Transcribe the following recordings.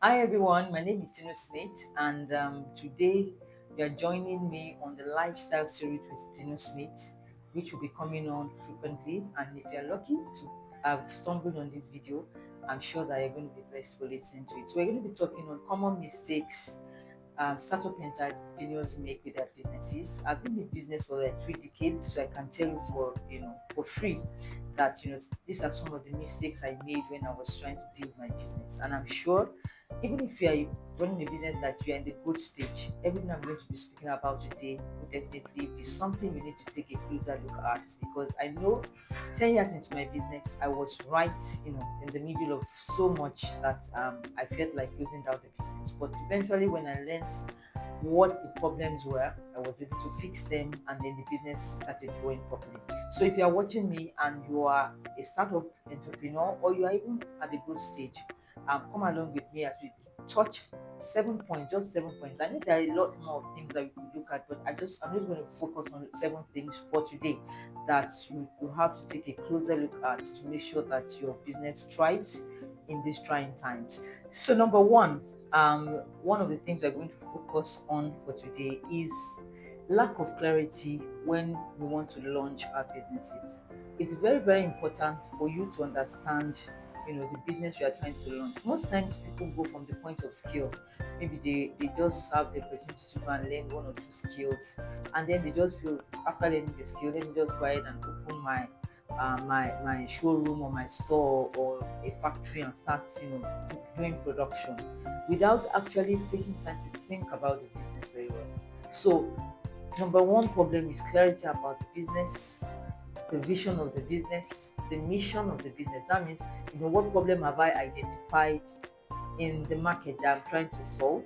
Hi everyone, my name is Tino Smith, and today you are joining me on the lifestyle series with Tino Smith, which will be coming on frequently. And if you're lucky to have stumbled on this video, I'm sure that you're going to be blessed for listening to it. So we're going to be talking on common mistakes startup entrepreneurs make with their businesses. I've been in business for like 3 decades, so I can tell you for free that these are some of the mistakes I made when I was trying to build my business. And I'm sure even if you are running a business that you are in the growth stage, everything I'm going to be speaking about today will definitely be something you need to take a closer look at, because I know 10 years into my business, I was right, in the middle of so much that I felt like closing down the business. But eventually, when I learned what the problems were, I was able to fix them, and then the business started growing properly. So if you are watching me and you are a startup entrepreneur, or you are even at the growth stage, come along with me as we touch 7 points, just 7 points. I know there are a lot more things that we could look at, but I'm just going to focus on 7 things for today that you have to take a closer look at to make sure that your business thrives in these trying times. So number one of the things we're going to focus on for today is lack of clarity when we want to launch our businesses. It's very, very important for you to understand the business you are trying to launch. Most times people go from the point of skill. Maybe they just have the opportunity to go and learn one or two skills, and then they just feel after learning the skill, let me just go ahead and open my showroom or my store or a factory and start doing production without actually taking time to think about the business very well. So number one problem is clarity about the business, the vision of the business, the mission of the business. That means, what problem have I identified in the market that I'm trying to solve?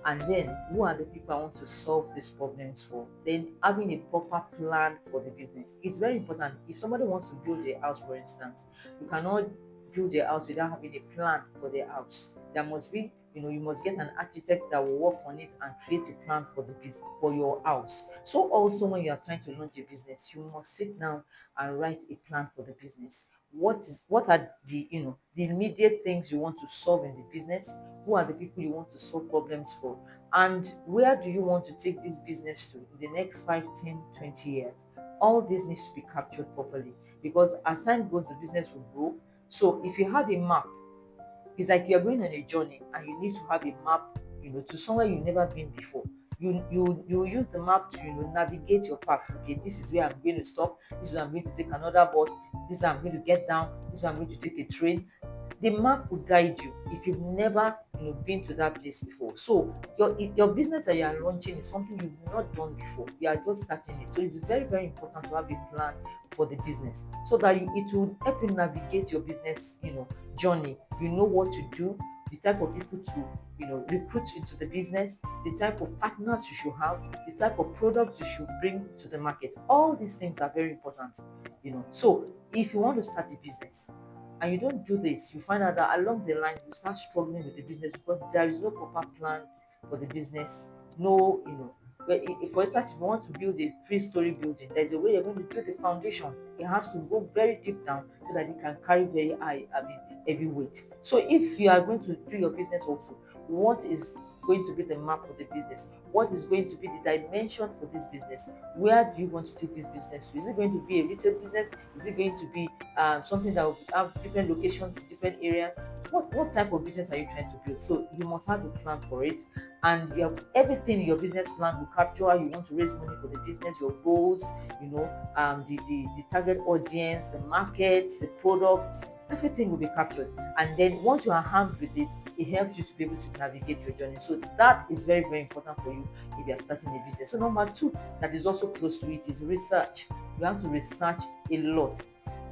And then, who are the people I want to solve these problems for? Then, having a proper plan for the business is very important. If somebody wants to build a house, for instance, you cannot build a house without having a plan for the house. There must be, you must get an architect that will work on it and create a plan for the business, for your house. So also when you are trying to launch a business, you must sit down and write a plan for the business. What are the immediate things you want to solve in the business? Who are the people you want to solve problems for? And where do you want to take this business to in the next 5, 10, 20 years? All this needs to be captured properly, because as time goes, the business will grow. So if you have a map, it's like you're going on a journey and you need to have a map, to somewhere you've never been before. You use the map to navigate your path. Okay, this is where I'm going to stop. This is where I'm going to take another bus. This is where I'm going to get down. This is where I'm going to take a train. The map will guide you if you've never been to that place before. So your business that you are launching is something you've not done before. You are just starting it. So it's very, very important to have a plan for the business, so that it will help you navigate your business journey. You know what to do, the type of people to recruit into the business, the type of partners you should have, the type of products you should bring to the market. All these things are very important. So if you want to start a business and you don't do this, you find out that along the line you start struggling with the business because there is no proper plan for the business. No, for instance, if you want to build a 3-story building, there's a way you're going to build the foundation. It has to go very deep down so that it can carry very high, heavy weight. So if you are going to do your business also, what is going to be the map of the business? What is going to be the dimension for this business? Where do you want to take this business to? Is it going to be a retail business? Is it going to be something that will have different locations in different areas? What type of business are you trying to build? So you must have a plan for it, and you have everything in your business plan will capture how you want to raise money for the business, your goals, the target audience, the market, the products, everything will be captured. And then once you are armed with this, it helps you to be able to navigate your journey. So that is very, very important for you if you are starting a business. So number two, that is also close to it, is research. You have to research a lot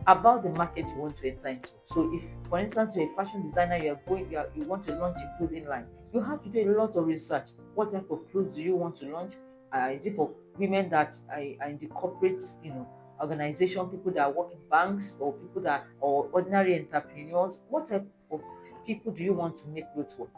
about the market you want to enter into. So if, for instance, you're a fashion designer, you want to launch a clothing line, you have to do a lot of research. What type of clothes do you want to launch? Is it for women that are in the corporate, organization, people that work in banks, or people that or ordinary entrepreneurs? What type of people do you want to make clothes for?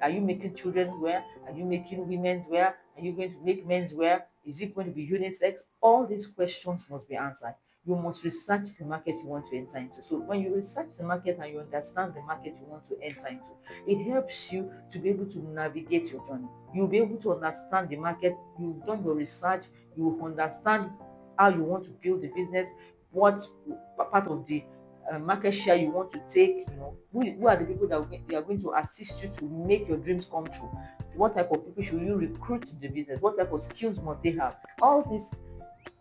Are you making children's wear? Are you making women's wear? Are you going to make men's wear? Is it going to be unisex? All these questions must be answered. you must research the market you want to enter into. So when you research the market and you understand the market you want to enter into, it helps you to be able to navigate your journey. You'll be able to understand the market. You've done your research. You understand how you want to build the business, what part of the market share you want to take. Who are the people that they are going to assist you to make your dreams come true. What type of people should you recruit in the business? What type of skills must they have? All this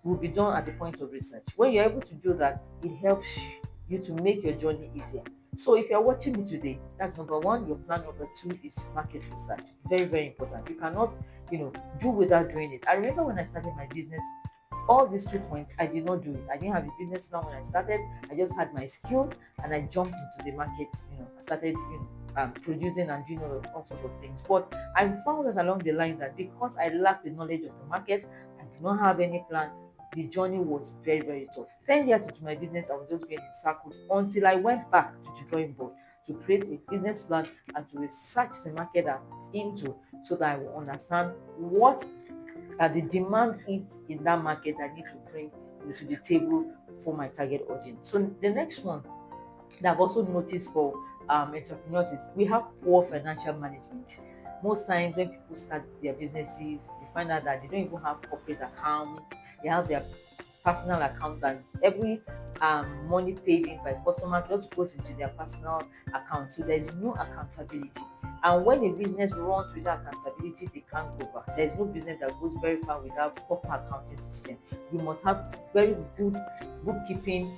will be done at the point of research. When you're able to do that, it helps you to make your journey easier. So if you're watching me today, that's number one, your plan. Number two is market research. Very, very important. You cannot, do without doing it. I remember when I started my business, all these 2 points, I did not do it. I didn't have a business plan when I started. I just had my skill and I jumped into the market. I started, producing and doing all sorts of things. But I found that along the line that because I lacked the knowledge of the market, I did not have any plan. The journey was very, very tough. 10 years into my business, I was just going in circles until I went back to the drawing board to create a business plan and to research the market I'm into so that I will understand what are the demand is in that market I need to bring to the table for my target audience. So the next one that I've also noticed for entrepreneurs is we have poor financial management. Most times when people start their businesses, you find out that they don't even have corporate accounts. They have their personal accounts, and every money paid in by customer just goes into their personal account. So there is no accountability. And when a business runs without accountability, they can't go back. There is no business that goes very far without proper accounting system. You must have very good bookkeeping,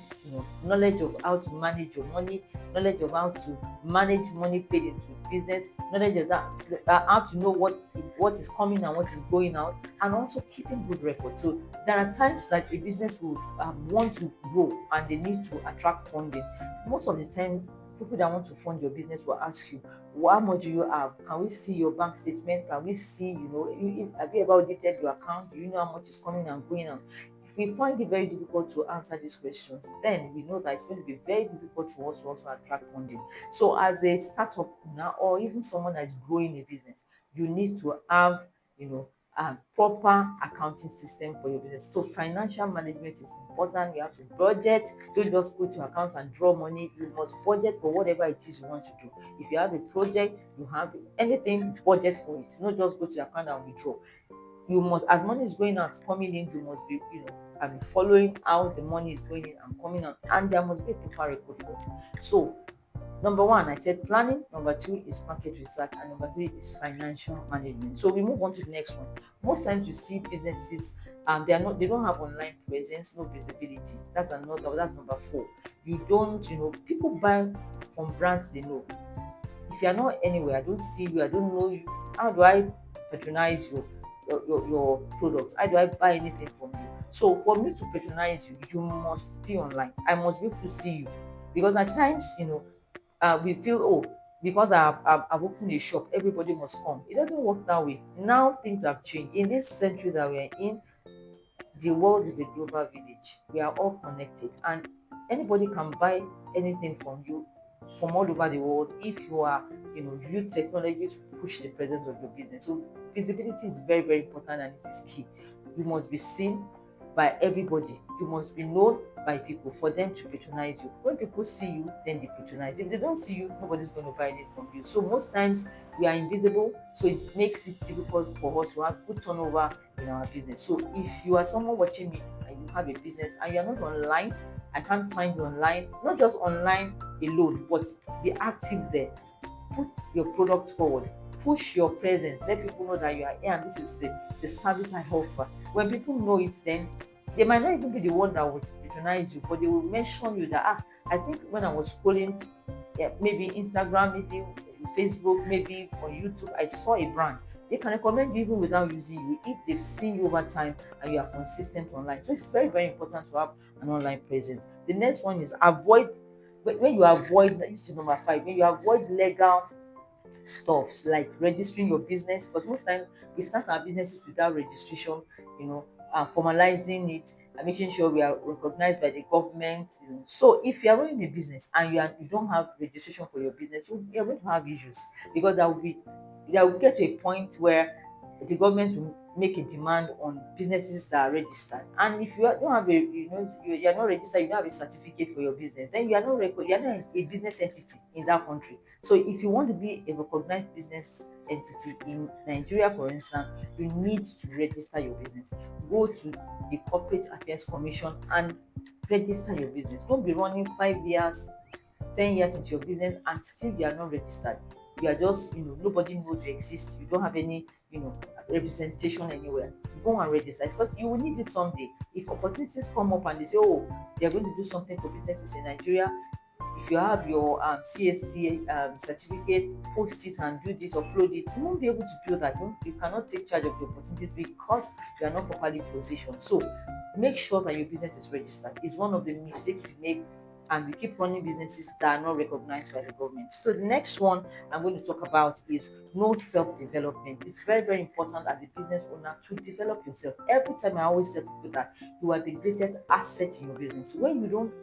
knowledge of how to manage your money, knowledge of how to manage money paid into business, knowledge of that, how to know what is coming and what is going out, and also keeping good records. So there are times that a business will want to grow and they need to attract funding. Most of the time, people that want to fund your business will ask you, how much do you have? Can we see your bank statement? Can we see, have you ever audited your account? Do you know how much is coming and going out? If we find it very difficult to answer these questions, then we know that it's going to be very difficult for us to also attract funding. So as a startup owner or even someone that is growing a business, you need to have, a proper accounting system for your business. So financial management is important. You have to budget. Don't just go to account and draw money. You must budget for whatever it is you want to do. If you have a project, you have anything, budget for it. Not just go to the account and withdraw. You must, as money is going out, coming in, you must be, following how the money is going in and coming out, and there must be a proper record for it. So number one, I said planning. Number two is market research, and number three is financial management. So we move on to the next one. Most times you see businesses, they don't have online presence, no visibility. That's number four. You don't, people buy from brands they know. If you are not anywhere, I don't see you, I don't know you. How do I patronize your products? How do I buy anything from you? So for me to patronize you, you must be online. I must be able to see you. Because at times, we feel, oh, because I've opened a shop, everybody must come. It doesn't work that way. Now things have changed. In this century that we are in, the world is a global village. We are all connected, and anybody can buy anything from you from all over the world if you are, use technology to push the presence of your business. So visibility is very, very important, and it is key. You must be seen by everybody. You must be known by people for them to patronize you. When people see you, then they patronize. If they don't see you, nobody's going to buy it from you. So most times we are invisible, so it makes it difficult for us to have good turnover in our business. So if you are someone watching me and you have a business and you are not online, I can't find you online, not just online alone, but be active there. Put your products forward, push your presence, let people know that you are here and this is the service I offer. When people know it, then they might not even be the one that would patronize you, but they will mention you that, I think when I was scrolling, maybe Instagram, maybe Facebook, maybe on YouTube, I saw a brand. They can recommend you even without using you if they've seen you over time and you are consistent online. So it's very, very important to have an online presence. The next one is avoid, when you avoid, this is number five, when you avoid legal stuffs like registering your business, because most times we start our businesses without registration, formalizing it and making sure we are recognized by the government. So if you are running a business and you don't have registration for your business, you're going to have issues, because there will get to a point where the government will make a demand on businesses that are registered. And if don't have a, you are not registered, you don't have a certificate for your business, then you are not a business entity in that country. So if you want to be a recognized business entity in Nigeria, for instance, you need to register your business. Go to the Corporate Affairs Commission and register your business. Don't be running 5 years, 10 years into your business and still you are not registered. You are just, nobody knows you exist. You don't have any, representation anywhere. Go and register because you will need it someday. If opportunities come up and they say, oh, they're going to do something for businesses in Nigeria, if you have your CSC certificate, post it and do this, upload it. You won't be able to do that. You cannot take charge of the opportunities because you are not properly positioned. So make sure that your business is registered. It's one of the mistakes we make, and we keep running businesses that are not recognized by the government. So the next one I'm going to talk about is no self-development. It's very, very important as a business owner to develop yourself. Every time I always tell people that you are the greatest asset in your business. When you don't,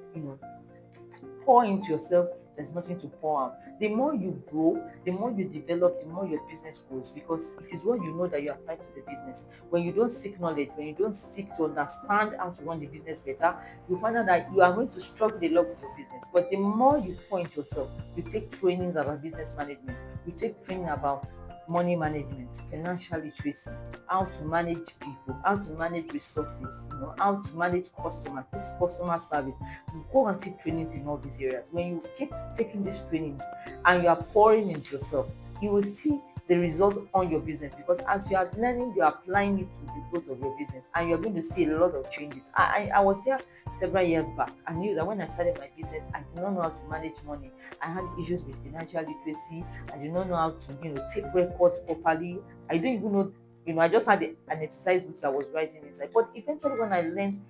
pour into yourself, there's nothing to pour out. The more you grow, the more you develop, the more your business grows because it is what you know that you apply to the business. When you don't seek knowledge, when you don't seek to understand how to run the business better, you find out that you are going to struggle a lot with your business. But the more you pour into yourself, you take trainings about business management, you take training about money management, financial literacy, how to manage people, how to manage resources, how to manage customers, customer service. You go and take trainings in all these areas. When you keep taking these trainings and you are pouring into yourself, you will see the results on your business because as you are learning, you are applying it to the growth of your business and you're going to see a lot of changes. I was there several years back. I knew that when I started my business, I did not know how to manage money. I had issues with financial literacy. I did not know how to, take records properly. I don't even know, I just had an exercise books I was writing inside. But eventually, when I learned,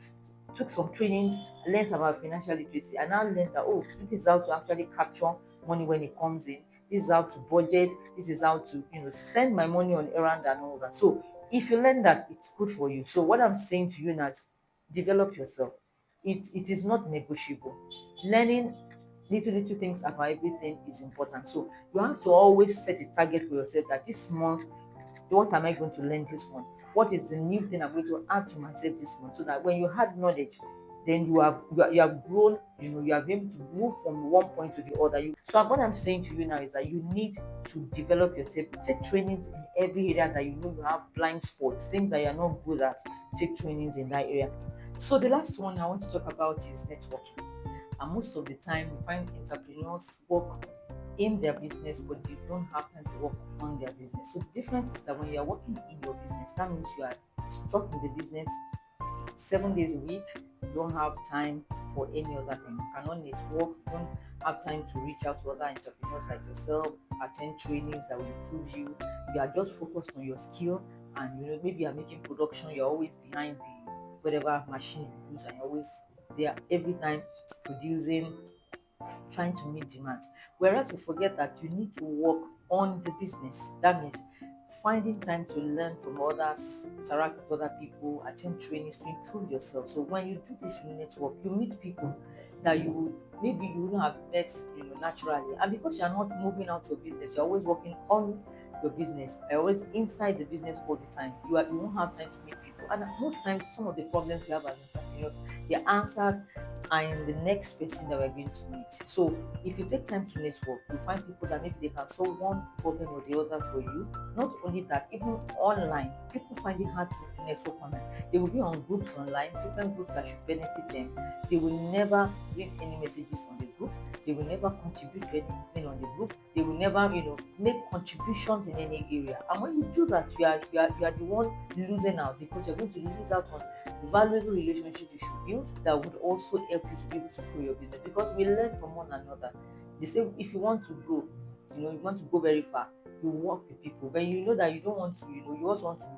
took some trainings, I learned about financial literacy. I now learned that, oh, this is how to actually capture money when it comes in. This is how to budget. This is how to, send my money on errand and all that. So if you learn that, it's good for you. So what I'm saying to you now is develop yourself. It is not negotiable. Learning little things about everything is important. So you have to always set a target for yourself that this month, what am I going to learn this month? What is the new thing I'm going to add to myself this month? So that when you had knowledge, then you have grown, you have been able to move from one point to the other. So what I'm saying to you now is that you need to develop yourself. Take trainings in every area that you know you have blind spots, things that you're not good at. Take trainings in that area. So the last one I want to talk about is networking. And most of the time, we find entrepreneurs work in their business, but they don't have time to work on their business. So the difference is that when you are working in your business, that means you are stuck in the business 7 days a week. You don't have time for any other thing. You cannot network. You don't have time to reach out to other entrepreneurs like yourself, attend trainings that will improve you. You are just focused on your skill, and maybe you're making production. You're always behind the whatever machine you use, and you're always there every time producing, trying to meet demands. Whereas you forget that you need to work on the business. That means finding time to learn from others, interact with other people, attend trainings to improve yourself. So when you do this, you network, you meet people that you wouldn't have met, naturally. And because you're not moving out your business, you're always working on your business. You're always inside the business all the time. You won't have time to meet people. And most times, some of the problems we have as entrepreneurs, they're answered and the next person that we're going to meet. So if you take time to network, you find people that maybe they can solve one problem or the other for you. Not only that, even online, people find it hard to network online. They will be on groups online, different groups that should benefit them. They will never read any messages on the group. They will never contribute to anything on the group. They will never, make contributions in any area. And when you do that, you are the one losing out because you're going to lose out on valuable relationships you should build that would also help you to be able to grow your business because we learn from one another. They say if you want to grow, you want to go very far, you work with people. When you know that you don't want to, you also want to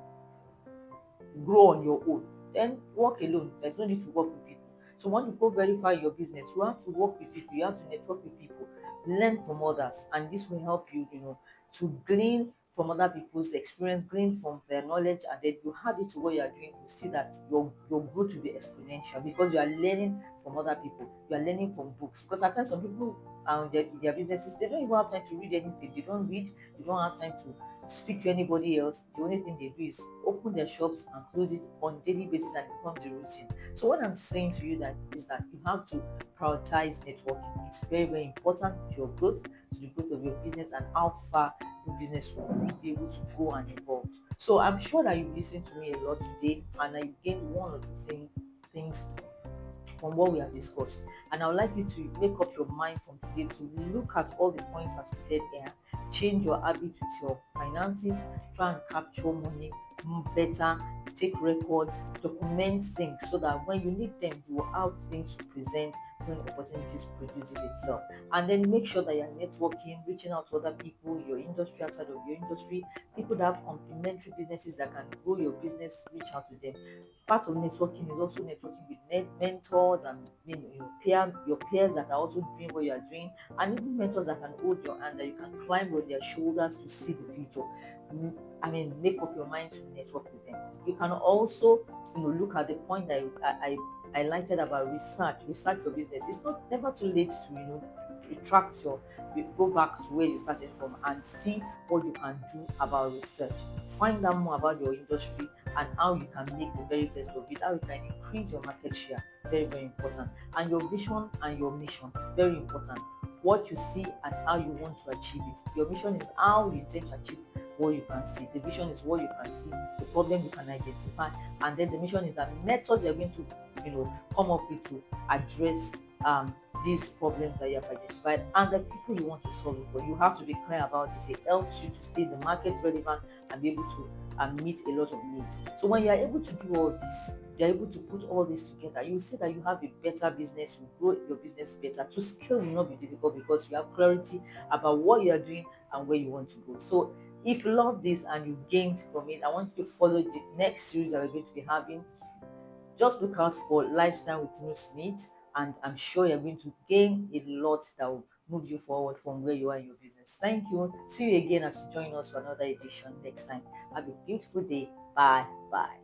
grow on your own, then work alone. There's no need to work with people. So when you go very far in your business, you have to work with people, you have to network with people, learn from others, and this will help you, to glean from other people's experience, glean from their knowledge, and then you add it to what you are doing. You see that your growth will be exponential because you are learning from other people, you are learning from books. Because at times some people their businesses, they don't even have time to read anything. They don't read, they don't have time to speak to anybody else. The only thing they do is open their shops and close it on daily basis, and it becomes a routine. So what I'm saying to you that is that you have to prioritize networking. It's very, very important to your growth, to the growth of your business, and how far your business will be able to go and evolve. So I'm sure that you listened to me a lot today, and I gained one or two things from what we have discussed. And I would like you to make up your mind from today to look at all the points I've stated here, change your habits with your finances, try and capture money better, take records, document things so that when you need them, you will have things to present when opportunities produces itself. And then make sure that you're networking, reaching out to other people in your industry, outside of your industry, people that have complementary businesses that can grow your business, reach out to them. Part of networking is also networking with mentors and your peers that are also doing what you are doing, and even mentors that can hold your hand, that you can climb on their shoulders to see the future. Make up your mind to network with them. You can also, look at the point that I highlighted about research your business. It's not never too late to retract your you go back to where you started from and see what you can do about research. Find out more about your industry and how you can make the very best of it, how you can increase your market share. Very, very important. And your vision and your mission, very important. What you see and how you want to achieve it. Your mission is how you intend to achieve what you can see. The vision is what you can see, the problem you can identify, and then the mission is the methods you're going to come up with to address these problems that you have identified and the people you want to solve it for. You have to be clear about this. It helps you to stay in the market relevant and be able to meet a lot of needs. So when you are able to do all this, you're able to put all this together, you see that you have a better business, you grow your business better. To scale will not be difficult because you have clarity about what you are doing and where you want to go. So if you love this and you've gained from it, I want you to follow the next series that we're going to be having. Just look out for Lifestyle with Tino Smith, and I'm sure you're going to gain a lot that will move you forward from where you are in your business. Thank you. See you again as you join us for another edition next time. Have a beautiful day. Bye. Bye.